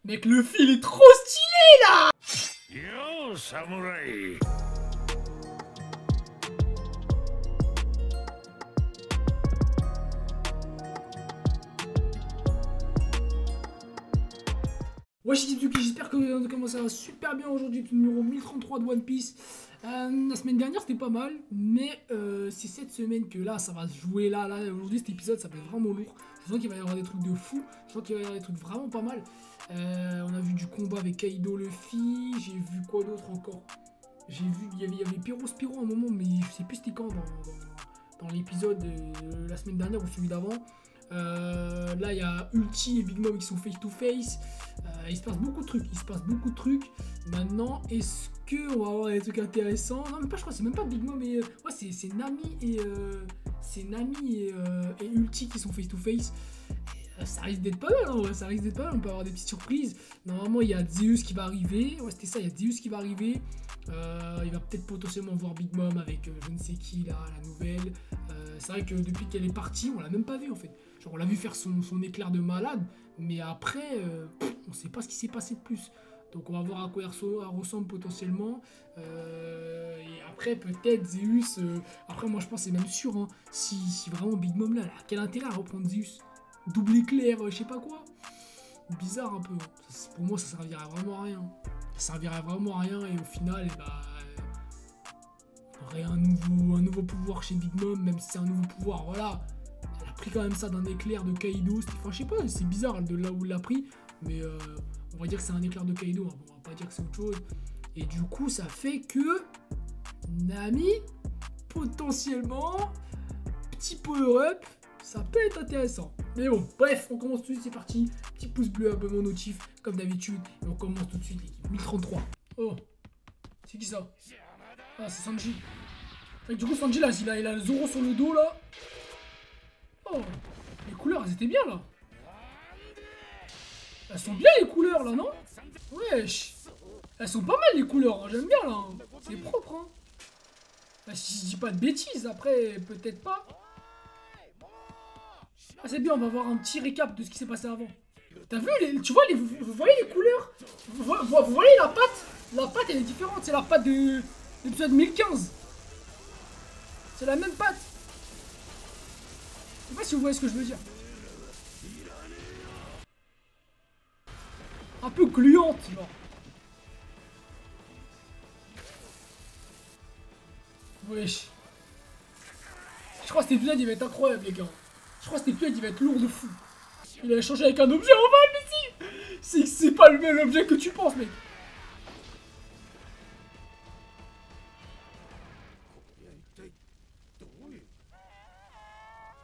Mec, le fil est trop stylé là. Yo, samouraï. Wesh, j'espère que comment ça va super bien aujourd'hui, numéro 1033 de One Piece. La semaine dernière c'était pas mal, mais c'est cette semaine que là ça va se jouer là aujourd'hui cet épisode ça va être vraiment lourd. Je sens qu'il va y avoir des trucs de fou, je sens qu'il va y avoir des trucs vraiment pas mal. On a vu du combat avec Kaido Luffy, j'ai vu quoi d'autre encore. J'ai vu, il y avait Pyro Spiro à un moment, mais je sais plus c'était quand dans l'épisode de la semaine dernière ou celui d'avant. Là il y a Ulti et Big Mom qui sont face to face. Il se passe beaucoup de trucs, Maintenant, est-ce qu'on va avoir des trucs intéressants? Non, mais pas, je crois, c'est même pas Big Mom et. Ouais, c'est Nami et Ulti qui sont face to face. Ça risque d'être pas mal, hein, ça risque d'être pas mal. On peut avoir des petites surprises. Normalement, il y a Zeus qui va arriver. Ouais, c'était ça, il y a Zeus qui va arriver. Il va peut-être potentiellement voir Big Mom avec je ne sais qui là, la nouvelle. C'est vrai que depuis qu'elle est partie, on l'a même pas vu en fait. Genre, on l'a vu faire son éclair de malade, mais après, on sait pas ce qui s'est passé de plus. Donc, on va voir à quoi elle ressemble potentiellement. Et après, peut-être Zeus. Après, moi, je pense, c'est même sûr. Hein, si vraiment Big Mom là, elle a quel intérêt à reprendre Zeus? Double éclair, je sais pas quoi. Bizarre un peu. Pour moi, ça servirait vraiment à rien. Ça servirait vraiment à rien et au final, on aurait un nouveau pouvoir chez Big Mom, même si c'est un nouveau pouvoir, voilà. Elle a pris quand même ça d'un éclair de Kaido. Enfin, je sais pas, c'est bizarre de là où elle l'a pris, mais on va dire que c'est un éclair de Kaido, hein. Bon, on va pas dire que c'est autre chose. Et du coup, ça fait que Nami, potentiellement, petit power-up, ça peut être intéressant. Mais bon, bref, on commence tout de suite, c'est parti. Petit pouce bleu, abonnement notif, comme d'habitude. Et on commence tout de suite, l'équipe 1033. Oh, c'est qui ça? Ah, c'est Sanji. Et du coup, Sanji, là, il a le Zoro sur le dos, là. Oh, les couleurs, elles étaient bien, là. Elles sont bien, les couleurs, là, non? Wesh. Elles sont pas mal, les couleurs, hein. J'aime bien, là. C'est propre, hein. Bah, si je dis pas de bêtises, après, peut-être pas. Ah, c'est bien, on va voir un petit récap de ce qui s'est passé avant. T'as vu, tu vois, vous voyez les couleurs? Vous voyez la patte? La patte, elle est différente. C'est la patte de l'épisode 1015. C'est la même patte. Je sais pas si vous voyez ce que je veux dire. Un peu gluante, genre. Wesh. Je crois que cet épisode, il va être incroyable, les gars. Je crois que cet épisode, il va être lourd de fou. Il a échangé avec un objet en bas, mais si. C'est pas le même objet que tu penses, mec.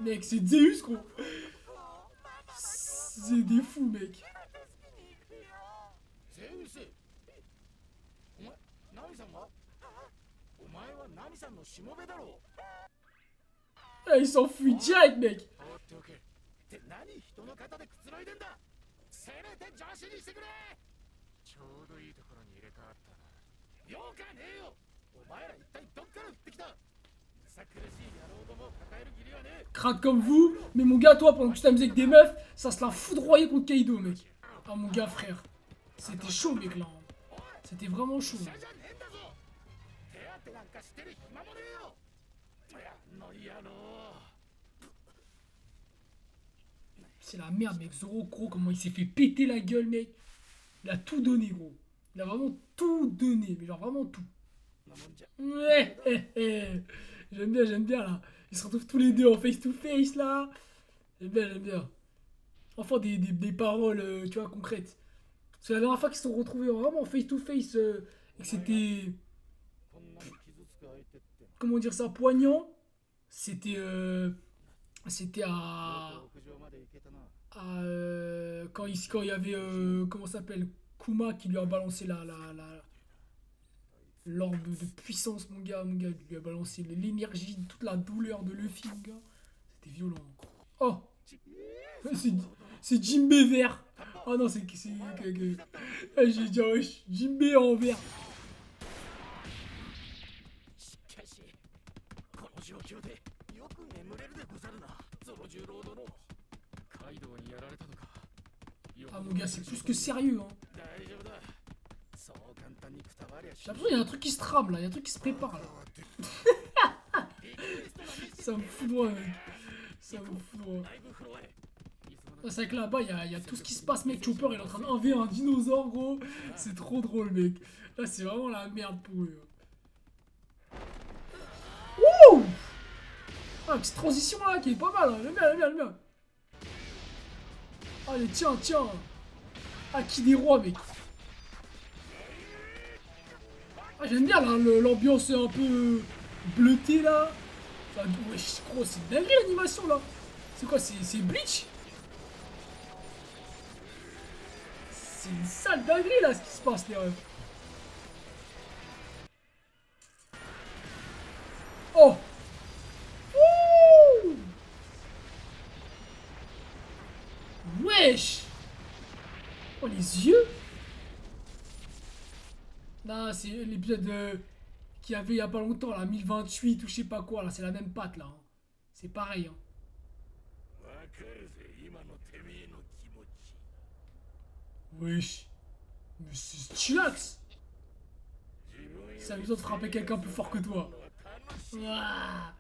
Mec, c'est Zeus, gros. C'est des fous, mec. Ah, il s'enfuit direct, mec. Crade comme vous, mais mon gars, toi, pendant que tu t'amuses avec des meufs, ça se l'a foudroyé contre Kaido, mec. Ah, mon gars, frère. C'était chaud, mec, là. C'était vraiment chaud. C'est la merde, mec. Zoro, gros, comment il s'est fait péter la gueule, mec. Il a tout donné, gros. Il a vraiment tout donné, mais genre vraiment tout. Ouais, j'aime bien, là. Ils se retrouvent tous les deux en face to face, là. J'aime bien. Enfin, des paroles, tu vois, concrètes. C'est la dernière fois qu'ils se sont retrouvés vraiment face to face et que c'était. Comment dire ça? Poignant. C'était. C'était quand il y avait. Comment ça s'appelle? Kuma qui lui a balancé l'orbe de puissance, mon gars. Il lui a balancé l'énergie, toute la douleur de Luffy, mon gars. C'était violent. Oh! C'est Jinbei vert. Oh non, j'ai dit, ouais, Jinbei en vert. Ah mon gars, c'est plus que sérieux, hein. J'ai l'impression qu'il y a un truc qui se trame là, il y a un truc qui se prépare là. Ça me fout droit, mec. Ça me fout droit. C'est vrai que là-bas, il y a tout ce qui se passe, mec. Chopper, il est en train d'enlever un dinosaure, gros. C'est trop drôle, mec. Là, c'est vraiment la merde pour eux. Wouh! Ah, petite transition là qui est pas mal, hein. J'aime bien, j'aime bien, j'aime bien. Allez, tiens, tiens. Ah, qui des rois, mec. Ah, j'aime bien l'ambiance un peu bleutée là. Enfin, wesh, gros, c'est dingue l'animation là. C'est quoi? C'est Bleach? C'est une sale dinguerie là ce qui se passe, les rêves. Oh! Ouh! Wesh! Oh, les yeux! Là, c'est l'épisode qu'il y avait il y a pas longtemps, là, 1028 ou je sais pas quoi, là, c'est la même patte, là. Hein. C'est pareil, hein. Wesh. Mais c'est chillax! C'est amusant de frapper quelqu'un plus fort que toi. Ouah.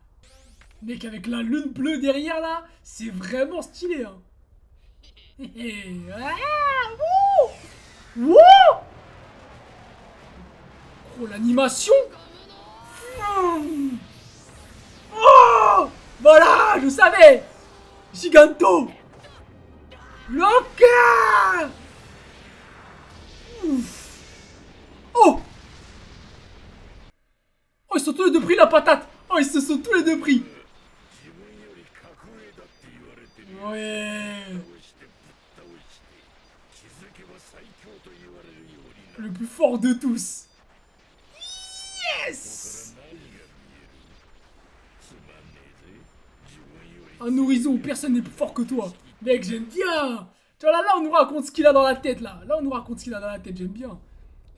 Mec, avec la lune bleue derrière, là, c'est vraiment stylé, hein. Ah, wouh! Wouh! Oh, l'animation! Oh! Voilà, je savais! Giganto! Loca! Oh! Oh, ils sont tous les deux pris la patate! Oh, ils se sont tous les deux pris! Ouais! Le plus fort de tous! Yes! Un horizon où personne n'est plus fort que toi. Mec, j'aime bien. Tu vois, là, on nous raconte ce qu'il a dans la tête, là. Là, on nous raconte ce qu'il a dans la tête, j'aime bien.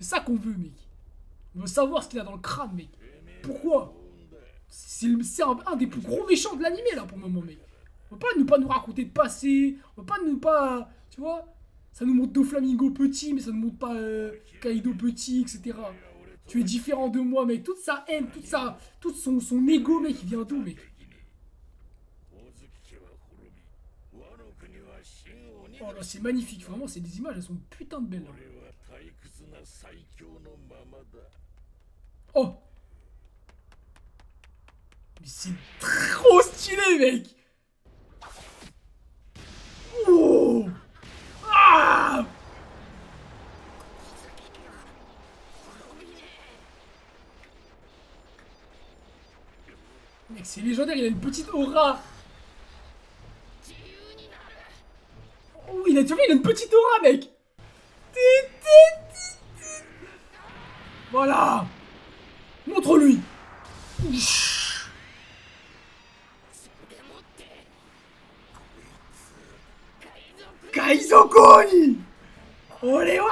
C'est ça qu'on veut, mec. On veut savoir ce qu'il a dans le crâne, mec. Pourquoi? C'est un des plus gros méchants de l'animé, là, pour le moment, mec. On peut pas nous raconter de passé. On peut pas... Tu vois? Ça nous montre Doflamingo petit, mais ça nous montre pas Kaido petit, etc. Tu es différent de moi, mec. Toute sa haine, tout son ego, mec, il vient d'où, mec? Oh là, c'est magnifique, vraiment, c'est des images, elles sont putain de belles. Là. Oh! Mais c'est trop stylé, mec! Oh! Ah! Mec, c'est légendaire, il a une petite aura. Oh, il a une petite aura, mec. Voilà. Montre-lui. Kaizokoi. Olé, ah!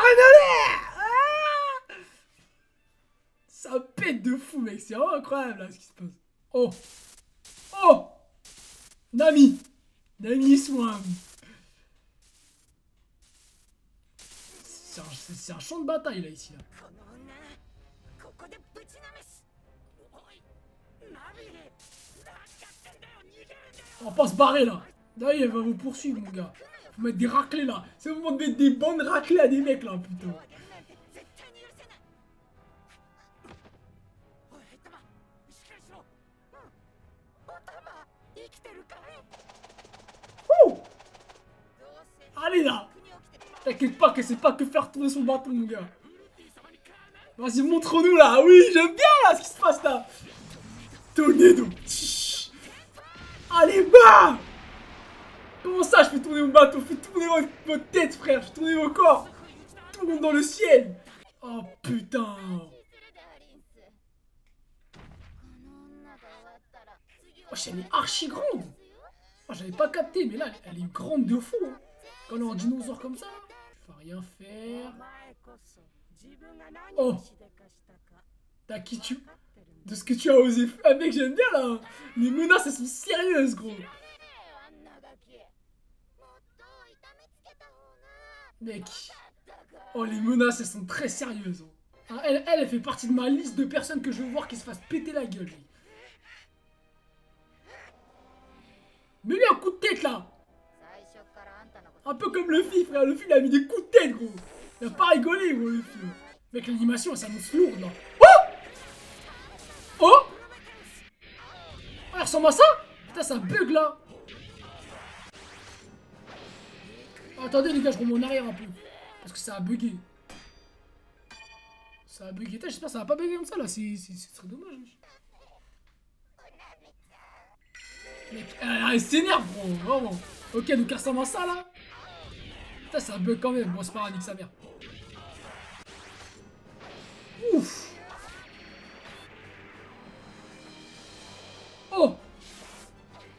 Ça pète de fou, mec. C'est vraiment incroyable, là, ce qui se passe. Oh. Oh. Nami. Nami Swan. C'est un champ de bataille là ici là. On va pas se barrer là. D'ailleurs elle va vous poursuivre mon gars. Faut mettre des raclés là. C'est le moment de mettre des bonnes raclées à des mecs là putain. Ouh. Allez là. T'inquiète pas que c'est pas que faire tourner son bâton, mon gars. Vas-y, montre-nous là. Oui, j'aime bien là ce qui se passe là. Tornado. Allez, bas. Comment ça, je fais tourner mon bateau? Fais tourner votre tête, frère. Je fais tourner mon corps. Tout le monde dans le ciel. Oh putain. Oh, elle est archi grande. Oh, j'avais pas capté, mais là, elle est grande de fou. Hein. Quand on est en dinosaure comme ça. Faut rien faire. Oh. T'as qui tu... De ce que tu as osé faire. Ah mec, j'aime bien là. Les menaces, elles sont sérieuses, gros. Mec. Oh, les menaces, elles sont très sérieuses. Hein, elle fait partie de ma liste de personnes que je veux voir qui se fassent péter la gueule. Mets-lui un coup de tête, là. Un peu comme Luffy, frère. Luffy, il a mis des coups de tête, gros. Il a pas rigolé, gros, Luffy. Mec, l'animation, elle s'annonce lourde, là. Oh! Oh! Elle ressemble à ça? Putain, ça bug, là. Attendez, les gars, je remets en arrière un peu. Parce que ça a bugué. Ça a bugué. J'espère que ça va pas bugger comme ça, là. C'est très dommage. Mec, elle s'énerve, gros. Vraiment. Ok, donc elle ressemble à ça, là. Putain, ça bug quand même. Bon, c'est pas grave, nique sa mère. Ouf. Oh.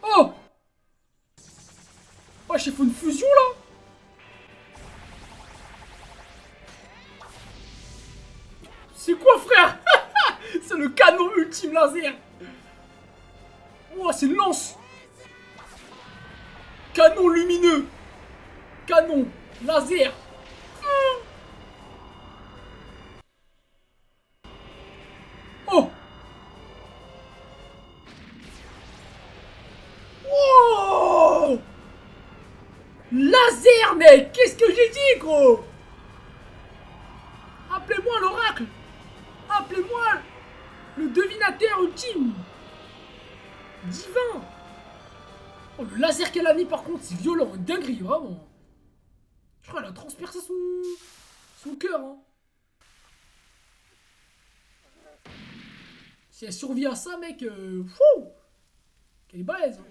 Oh. Oh, j'ai fait une fusion, là. C'est quoi, frère? C'est le canon ultime laser. Oh, c'est une lance. Canon lumineux. Canon laser. Oh. Oh. Laser, mec. Qu'est-ce que j'ai dit, gros? Appelez-moi l'oracle. Appelez-moi le devinateur ultime. Divin. Oh, le laser qu'elle a mis, par contre, c'est violent. Une dinguerie, vraiment. Je crois qu'elle a transpercé son cœur. Hein. Si elle survit à ça, mec, fou. Quelle est balèze. Hein.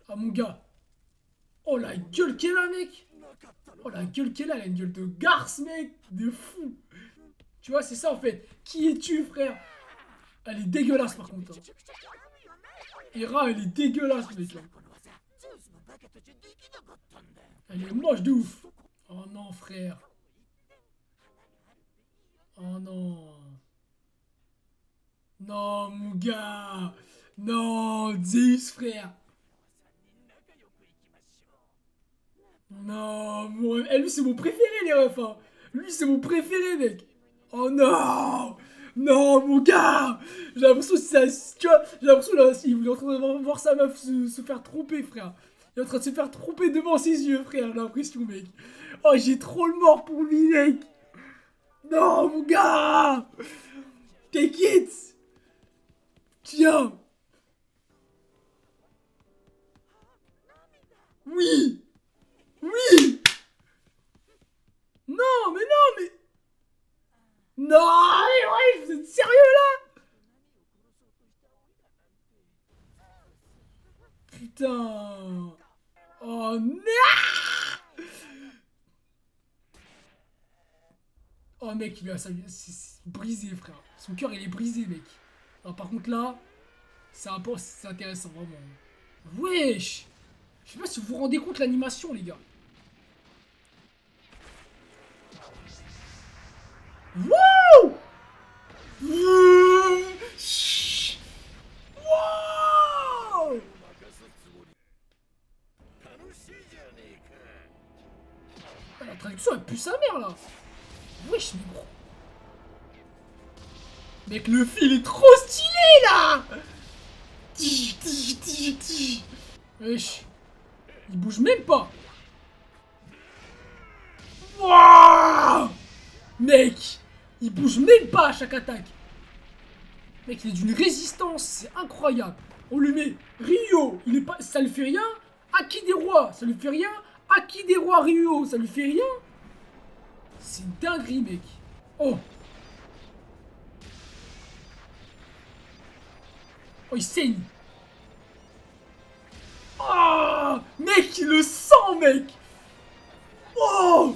Ah, mon gars. Oh, la gueule qu'elle a, mec. Oh, la gueule qu'elle a. Elle a une gueule de garce, mec. De fou. Tu vois, c'est ça, en fait. Qui es-tu, frère? Elle est dégueulasse, par contre. Hein. Hera, elle est dégueulasse, mec. Hein. Elle est moche de ouf. Oh non, frère. Oh non. Non, mon gars. Non, Zeus, frère. Non, lui, c'est mon préféré, les refs. Hein. Lui, c'est mon préféré, mec. Oh non. Non, mon gça. J'ai l'impression que ça. Tu vois, j'ai l'impression là, il est en train de voir sa meuf se faire tromper, frère. Il est en train de se faire tromper devant ses yeux, frère. J'ai l'impression, mec. Oh, j'ai trop le mort pour lui, mec. Non, mon gars. Take it. Tiens. Oui. Oui. Non, mais non, mais. Non, mais ouais, vous êtes sérieux là? Putain. Oh non. Oh mec, il a ça, c'est brisé, frère. Son cœur, il est brisé, mec. Alors, par contre là, c'est intéressant, vraiment. Wesh. Je sais pas si vous vous rendez compte l'animation, les gars. Wouh. Wow. La traduction, elle pue sa mère, là. Wesh, mais gros. Mec, le fil est trop stylé, là. Wesh. Il bouge même pas. Wouah. Mec, il bouge même pas à chaque attaque. Mec, il est d'une résistance, c'est incroyable. On lui met Ryo, il est pas, ça lui fait rien. Haki des rois, ça lui fait rien. Haki des rois Ryo, ça lui fait rien. C'est une dinguerie, mec. Oh. Oh, il saigne. Oh, mec, il le sent, mec. Oh.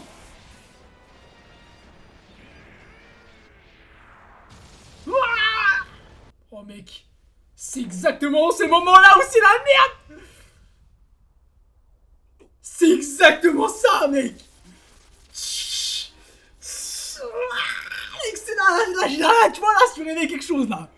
Oh mec, c'est exactement ces moments-là où c'est la merde. C'est exactement ça, mec. Là, tu vois, là, je suis réveillé quelque chose, là.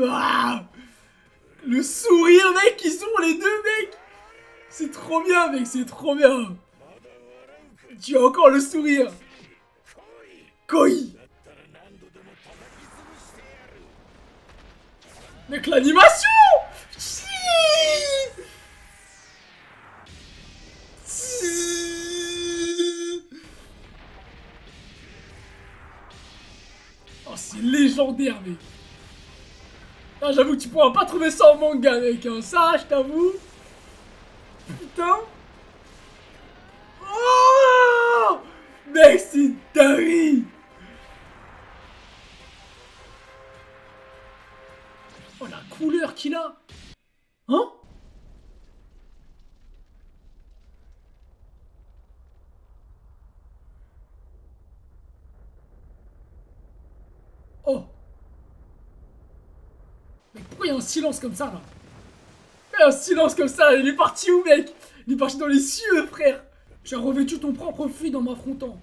Ah, le sourire, mec, ils ont les deux, mec. C'est trop bien, mec, c'est trop bien. Tu as encore le sourire. Koi. Mec, l'animation. Oh, c'est légendaire, mec. Ah, j'avoue que tu pourras pas trouver ça en manga, mec. Hein. Ça, je t'avoue. Putain. Oh, mec, c'est dingue. Oh, la couleur qu'il a. Hein? Oh. Mais pourquoi il y a un silence comme ça, là? Il y a un silence comme ça, il est parti où, mec? Il est parti dans les cieux, frère. Tu as revêtu ton propre fluide en m'affrontant.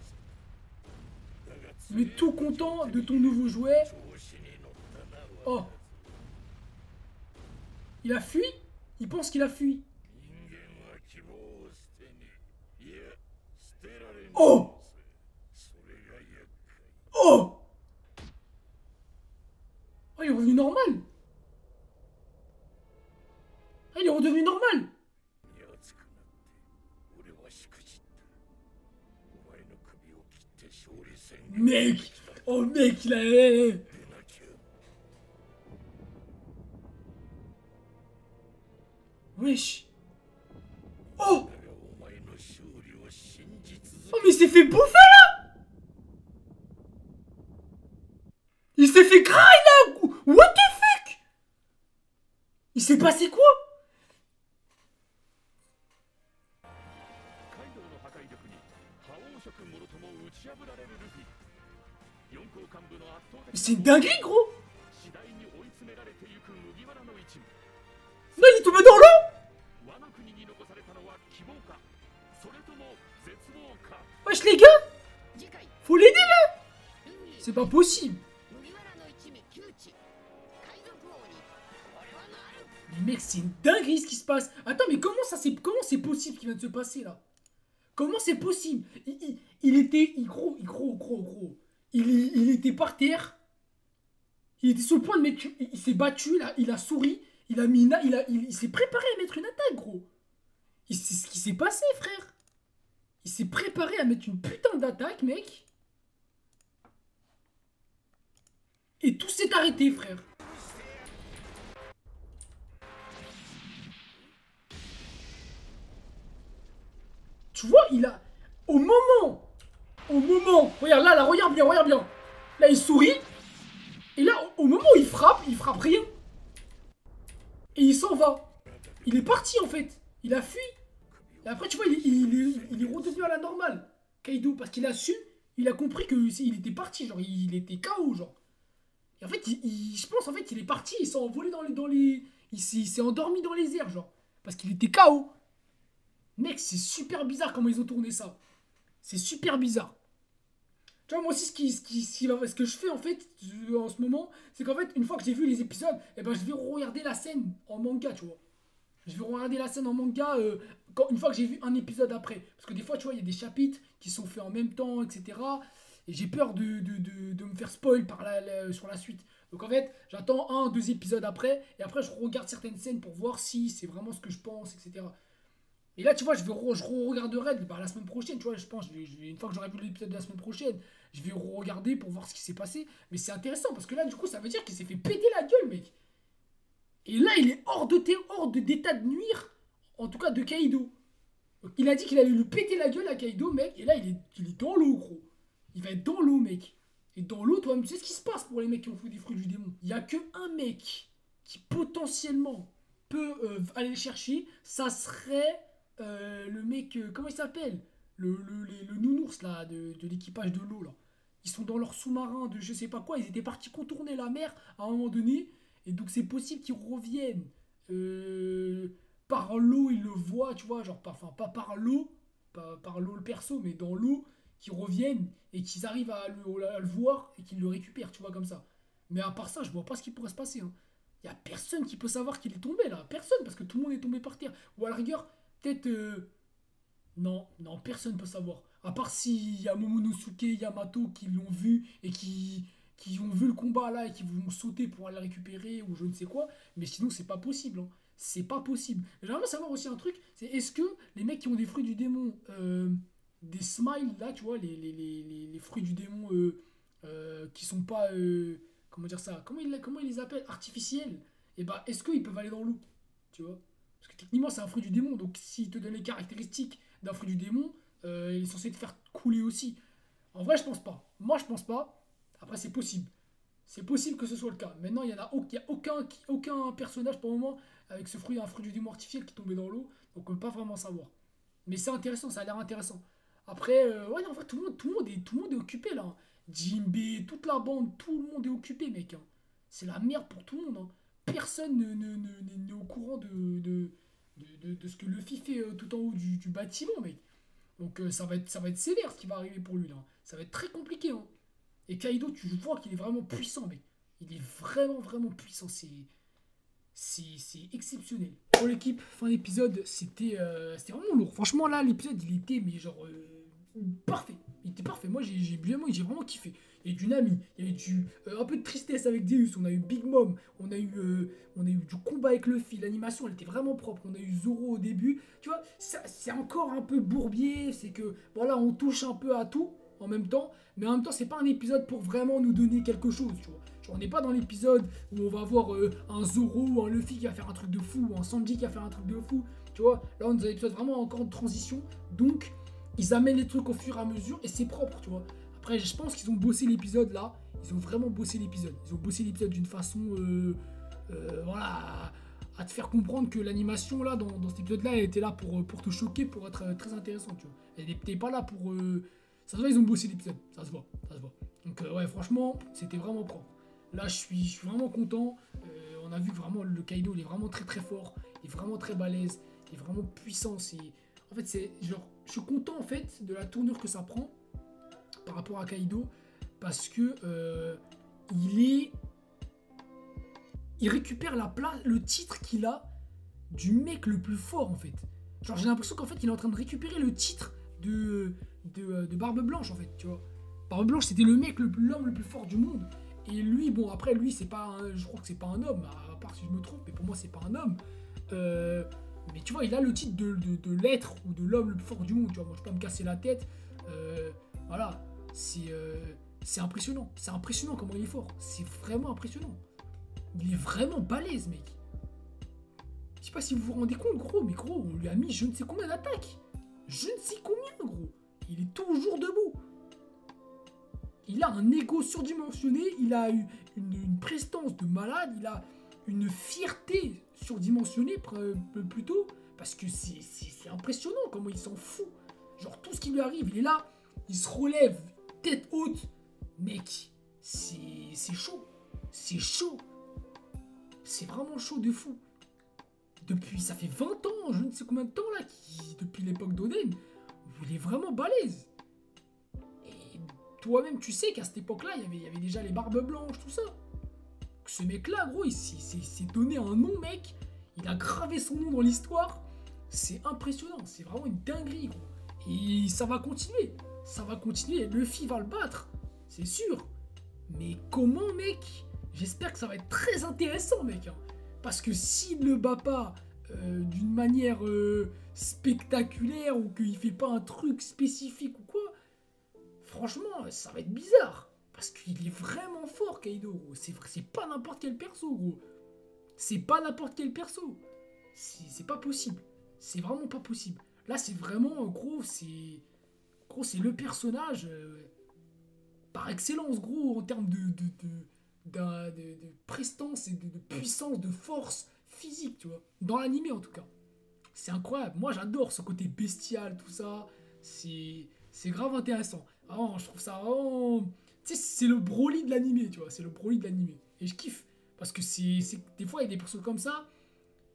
Mais tout content de ton nouveau jouet. Oh. Il a fui? Il pense qu'il a fui. Oh! Oh! Oh, il est revenu normal. Ah, il est redevenu normal. Mec! Oh, mec, il a... Wesh! Oh! Oh, mais il s'est fait bouffer, là! Il s'est fait grailler, là! What the fuck? Il s'est passé quoi? Mais c'est une dinguerie, gros! Non, il est tombé dans l'eau! Wesh, les gars! Faut l'aider, là! C'est pas possible! Mais mec, c'est une dinguerie ce qui se passe! Attends, mais comment c'est possible qu'il vient de se passer, là? Comment c'est possible? Il était... Gros. Il était par terre. Il était sur le point de mettre... Il s'est battu, là. Il a souri. Il a mis il s'est préparé à mettre une attaque, gros. C'est ce qui s'est passé, frère. Il s'est préparé à mettre une putain d'attaque, mec. Et tout s'est arrêté, frère. Tu vois, il a... Au moment... Regarde, là, regarde bien. Là, il sourit. Et là, au moment où il frappe rien. Et il s'en va. Il est parti, en fait. Il a fui. Et après, tu vois, il est redevenu à la normale. Kaido, parce qu'il a su, il a compris qu'il était parti. Genre, il était KO, genre. Et en fait, je pense, en fait, il est parti. Il s'est envolé dans les... Il s'est endormi dans les airs, genre. Parce qu'il était KO. Mec, c'est super bizarre comment ils ont tourné ça. C'est super bizarre. Tu vois, moi aussi, ce que je fais, en fait, en ce moment, c'est qu'en fait, une fois que j'ai vu les épisodes, eh ben, je vais regarder la scène en manga, tu vois. Je vais regarder la scène en manga une fois que j'ai vu un épisode après. Parce que des fois, tu vois, il y a des chapitres qui sont faits en même temps, etc. Et j'ai peur de me faire spoil sur la suite. Donc en fait, j'attends 1, 2 épisodes après. Et après, je regarde certaines scènes pour voir si c'est vraiment ce que je pense, etc. Et là, tu vois, je regarderai la semaine prochaine, tu vois, je pense, une fois que j'aurai vu l'épisode de la semaine prochaine, je vais regarder pour voir ce qui s'est passé. Mais c'est intéressant, parce que là, du coup, ça veut dire qu'il s'est fait péter la gueule, mec. Et là, il est hors d'état de nuire, en tout cas de Kaido. Donc, il a dit qu'il allait lui péter la gueule à Kaido, mec, et là, il est dans l'eau, gros. Il va être dans l'eau, mec. Et dans l'eau, toi-même, tu sais ce qui se passe pour les mecs qui ont fait des fruits du démon. Il n'y a qu'un mec qui potentiellement peut aller le chercher, ça serait... le mec, comment il s'appelle le nounours là de l'équipage de l'eau là. Ils sont dans leur sous-marin de je sais pas quoi, ils étaient partis contourner la mer à un moment donné, et donc c'est possible qu'ils reviennent par l'eau, ils le voient, tu vois, genre pas par l'eau, pas par l'eau le perso, mais dans l'eau, qu'ils reviennent et qu'ils arrivent à le voir et qu'ils le récupèrent, tu vois, comme ça. Mais à part ça, je vois pas ce qui pourrait se passer. Hein. Il n'y a personne qui peut savoir qu'il est tombé là. Personne, parce que tout le monde est tombé par terre. Ou à la rigueur, peut-être. Non, non, personne ne peut savoir. À part s'il y a Momonosuke, Yamato qui l'ont vu et qui ont vu le combat là et qui vont sauter pour aller le récupérer ou je ne sais quoi. Mais sinon, c'est pas possible. Hein. C'est pas possible. J'aimerais savoir aussi un truc, c'est est-ce que les mecs qui ont des fruits du démon, des smiles là, tu vois, les fruits du démon qui sont pas, comment dire ça, comment ils les appellent, artificiels, et bah est-ce qu'ils peuvent aller dans l'eau, tu vois? Parce que techniquement c'est un fruit du démon, donc s'il te donne les caractéristiques d'un fruit du démon, il est censé te faire couler aussi. En vrai, je pense pas. Moi, je pense pas. Après, c'est possible. C'est possible que ce soit le cas. Maintenant, il y a aucun personnage pour le moment avec ce fruit, un fruit du démon artificiel qui tombait dans l'eau. Donc on peut pas vraiment savoir. Mais c'est intéressant, ça a l'air intéressant. Après, ouais, en vrai, tout le monde est occupé là. Jimbe, toute la bande, tout le monde est occupé, mec. Hein. C'est la merde pour tout le monde. Hein. Personne n'est au courant de ce que Luffy fait tout en haut du bâtiment, mec. Donc ça va être sévère ce qui va arriver pour lui là. Ça va être très compliqué. Hein. Et Kaido, tu vois qu'il est vraiment puissant, mec. Il est vraiment, vraiment puissant. C'est exceptionnel. Pour l'équipe, fin d'épisode, c'était vraiment lourd. Franchement, là, l'épisode, il était, mais genre, parfait. Il était parfait. Moi, j'ai vraiment kiffé. Il y a eu du Nami, il y a eu un peu de tristesse avec Zeus, on a eu Big Mom, on a eu du combat avec Luffy, l'animation, elle était vraiment propre. On a eu Zoro au début. Tu vois, c'est encore un peu bourbier. C'est que, voilà, on touche un peu à tout en même temps. Mais en même temps, c'est pas un épisode pour vraiment nous donner quelque chose, tu vois. Genre, on n'est pas dans l'épisode où on va voir un Zoro ou un Luffy qui va faire un truc de fou, ou un Sanji qui va faire un truc de fou, tu vois. Là, on est dans un épisode vraiment encore de transition, donc ils amènent les trucs au fur et à mesure et c'est propre, tu vois. Après, je pense qu'ils ont bossé l'épisode là, ils ont vraiment bossé l'épisode. Ils ont bossé l'épisode d'une façon, voilà, à te faire comprendre que l'animation là, dans cet épisode là, elle était là pour te choquer, pour être très intéressante, tu vois. Elle n'était pas là pour... Ça se voit, ils ont bossé l'épisode, ça se voit, ça se voit. Donc ouais, franchement, c'était vraiment propre. Là, je suis vraiment content. On a vu que vraiment le Kaido, il est vraiment très très fort, il est vraiment très balèze, il est vraiment puissant. En fait, c'est genre, je suis content en fait de la tournure que ça prend par rapport à Kaido, parce que il récupère la place, le titre qu'il a du mec le plus fort en fait. Genre, j'ai l'impression qu'en fait, il est en train de récupérer le titre de Barbe Blanche en fait, tu vois. Barbe Blanche, c'était l'homme le plus fort du monde. Et lui, bon, après, lui, c'est pas je crois que c'est pas un homme, à part si je me trompe, mais pour moi, c'est pas un homme. Mais tu vois, il a le titre de l'être ou de l'homme le plus fort du monde, tu vois. Moi, je peux pas me casser la tête. Voilà, c'est impressionnant. C'est impressionnant comment il est fort. C'est vraiment impressionnant. Il est vraiment balèze, mec. Je sais pas si vous vous rendez compte, gros, mais gros, on lui a mis je ne sais combien d'attaques. Je ne sais combien, gros. Il est toujours debout. Il a un ego surdimensionné, il a une prestance de malade, il a une fierté surdimensionnée plutôt, parce que c'est impressionnant comment il s'en fout. Genre tout ce qui lui arrive, il est là, il se relève, tête haute. Mec, c'est chaud. C'est chaud. C'est vraiment chaud de fou. Ça fait 20 ans, je ne sais combien de temps là, depuis l'époque d'Oden, où il est vraiment balèze. Toi-même, tu sais qu'à cette époque-là, il y avait déjà les barbes blanches, tout ça. Ce mec-là, gros, il s'est donné un nom, mec. Il a gravé son nom dans l'histoire. C'est impressionnant. C'est vraiment une dinguerie, gros. Et ça va continuer. Ça va continuer. Luffy va le battre. C'est sûr. Mais comment, mec? J'espère que ça va être très intéressant, mec. Hein. Parce que s'il ne le bat pas d'une manière spectaculaire ou qu'il fait pas un truc spécifique ou quoi, franchement, ça va être bizarre. Parce qu'il est vraiment fort, Kaido, gros. C'est pas n'importe quel perso, gros. C'est pas n'importe quel perso. C'est pas possible. C'est vraiment pas possible. Là, c'est vraiment, gros, c'est le personnage par excellence, gros, en termes de prestance et de puissance, de force physique, tu vois. Dans l'anime, en tout cas. C'est incroyable. Moi, j'adore ce côté bestial, tout ça. C'est grave intéressant. Vraiment, je trouve ça vraiment... Tu sais, c'est le Broly de l'animé, tu vois. C'est le Broly de l'animé. Et je kiffe. Parce que des fois, il y a des persos comme ça,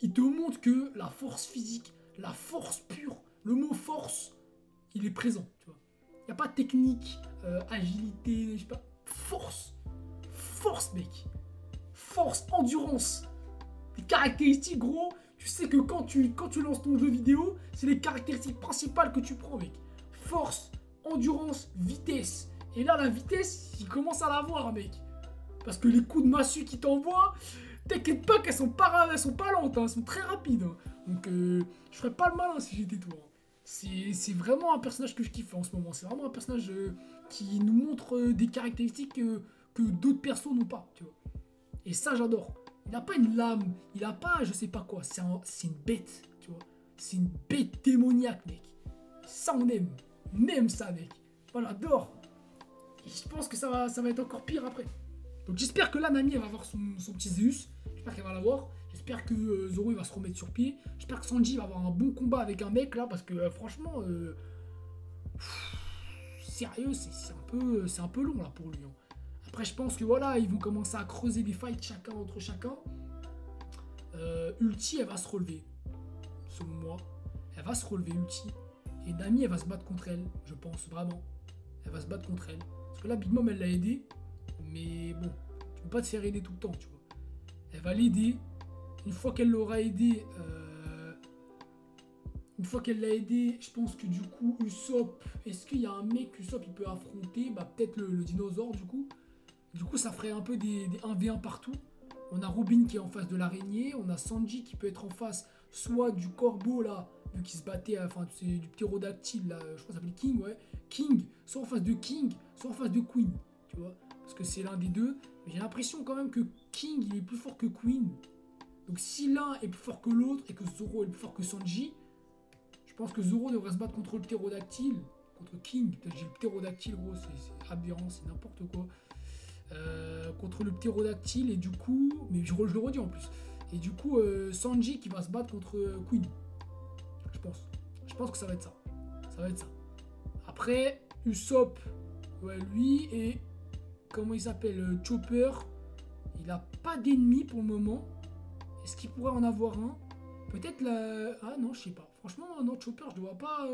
ils te montrent que la force physique, la force pure, le mot force, il est présent, tu vois. Il n'y a pas de technique, agilité, je sais pas. Force. Force, mec. Force, endurance. Les caractéristiques, gros, tu sais que quand tu lances ton jeu vidéo, c'est les caractéristiques principales que tu prends, mec. Force, endurance, vitesse. Et là, la vitesse, il commence à l'avoir, mec. Parce que les coups de massue qu'il t'envoie, t'inquiète pas qu'elles sont pas lentes, hein, elles sont très rapides. Hein. Donc, je ferais pas le malin si j'étais toi. C'est vraiment un personnage que je kiffe en ce moment. C'est vraiment un personnage qui nous montre des caractéristiques que d'autres persos n'ont pas, tu vois. Et ça, j'adore. Il n'a pas une lame, il n'a pas je sais pas quoi. C'est une bête, tu vois. C'est une bête démoniaque, mec. Ça, on aime. On aime ça, mec. Voilà, j'adore. Et je pense que ça va être encore pire après. Donc j'espère que là, Nami, elle va avoir son petit Zeus. J'espère qu'elle va l'avoir. J'espère que Zoro, il va se remettre sur pied. J'espère que Sanji va avoir un bon combat avec un mec, là, parce que franchement... sérieux, c'est un peu long, là, pour lui. Hein. Après, je pense que, voilà, ils vont commencer à creuser des fights chacun entre chacun. Ulti, elle va se relever. Selon moi. Elle va se relever, Ulti. Et Nami, elle va se battre contre elle, je pense, vraiment. Elle va se battre contre elle. Parce que là, Big Mom, elle l'a aidé. Mais bon, tu peux pas te faire aider tout le temps, tu vois. Elle va l'aider. Une fois qu'elle l'aura aidé, je pense que du coup, Usopp, est-ce qu'il y a un mec qu'Usopp il peut affronter? Bah peut-être le dinosaure du coup. Du coup, ça ferait un peu des 1v1 partout. On a Robin qui est en face de l'araignée. On a Sanji qui peut être en face soit du corbeau là, vu qu'il se battait, enfin c'est du ptérodactyle là, je crois que ça s'appelle King, ouais. King, soit en face de King, soit en face de Queen, tu vois. Parce que c'est l'un des deux. Mais j'ai l'impression quand même que King il est plus fort que Queen. Donc si l'un est plus fort que l'autre et que Zoro est plus fort que Sanji, je pense que Zoro devrait se battre contre le ptérodactyle, contre King. Peut-être j'ai le ptérodactyle, gros, c'est aberrant, c'est n'importe quoi. Contre le ptérodactyle et du coup, mais je le redis en plus. Et du coup, Sanji qui va se battre contre Queen. Je pense que ça va être ça. Ça va être ça. Après, Usopp, ouais, lui et comment il s'appelle, Chopper, il a pas d'ennemi pour le moment. Est-ce qu'il pourrait en avoir un? Peut-être la... Ah non, je sais pas. Franchement, non, Chopper, je le vois pas...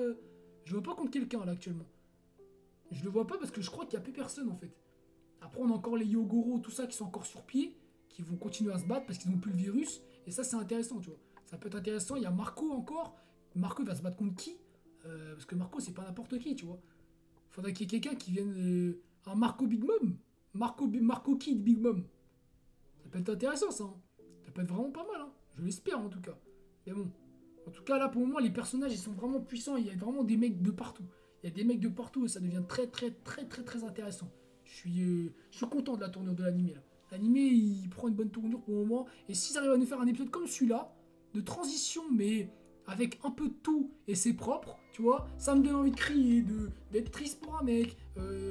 Je le vois pas contre quelqu'un, là, actuellement. Je le vois pas parce que je crois qu'il n'y a plus personne, en fait. Après, on a encore les Yogoro, tout ça, qui sont encore sur pied, qui vont continuer à se battre parce qu'ils n'ont plus le virus. Et ça, c'est intéressant, tu vois. Ça peut être intéressant. Il y a Marco encore. Marco, il va se battre contre qui? Parce que Marco, c'est pas n'importe qui, tu vois. Faudrait qu'il y ait quelqu'un qui vienne... un Marco Big Mom. Marco Kid Big Mom. Ça peut être intéressant, ça, hein. Ça peut être vraiment pas mal, hein. Je l'espère en tout cas. Mais bon, en tout cas là pour le moment les personnages ils sont vraiment puissants. Il y a vraiment des mecs de partout. Il y a des mecs de partout et ça devient très intéressant. Je suis content de la tournure de l'animé là. L'animé il prend une bonne tournure pour le moment. Et s'ils arrivent à nous faire un épisode comme celui-là, de transition mais avec un peu de tout et c'est propre, tu vois, ça me donne envie de crier, d'être triste pour un mec,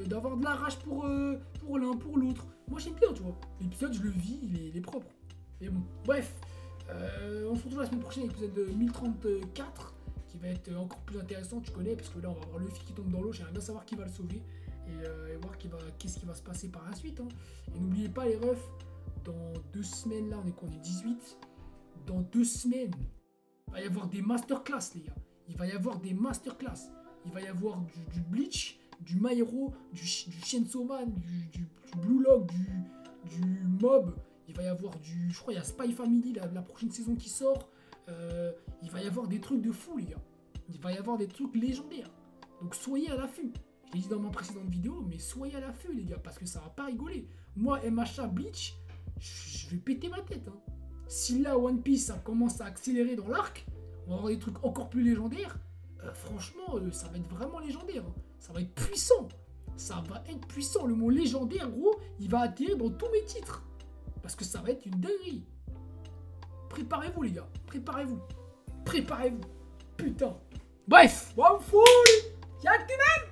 d'avoir de la rage pour l'un, pour l'autre. Moi j'aime bien, tu vois. L'épisode je le vis, il est propre. Mais bon, bref, on se retrouve la semaine prochaine avec l'épisode 1034 qui va être encore plus intéressant, tu connais, parce que là on va voir Luffy qui tombe dans l'eau, j'aimerais bien savoir qui va le sauver et voir qu'est-ce qui va se passer par la suite. Hein. Et n'oubliez pas les refs, dans 2 semaines, là on est 18, dans 2 semaines, il va y avoir des masterclass les gars, il va y avoir des masterclass, il va y avoir du Bleach, du My Hero, du Chainsaw Man, du Blue Lock, du Mob. Il va y avoir je crois il y a Spy Family, la prochaine saison qui sort. Il va y avoir des trucs de fou les gars. Il va y avoir des trucs légendaires. Donc soyez à l'affût. Je l'ai dit dans ma précédente vidéo, mais soyez à l'affût les gars, parce que ça va pas rigoler. Moi, MHA Bleach, je vais péter ma tête. Hein. Si là One Piece ça commence à accélérer dans l'arc, on va avoir des trucs encore plus légendaires. Franchement, ça va être vraiment légendaire. Hein. Ça va être puissant. Ça va être puissant. Le mot légendaire, gros, il va atterrir dans tous mes titres. Parce que ça va être une dinguerie. Préparez-vous les gars. Préparez-vous. Putain. Bref. One fool. Yakuman.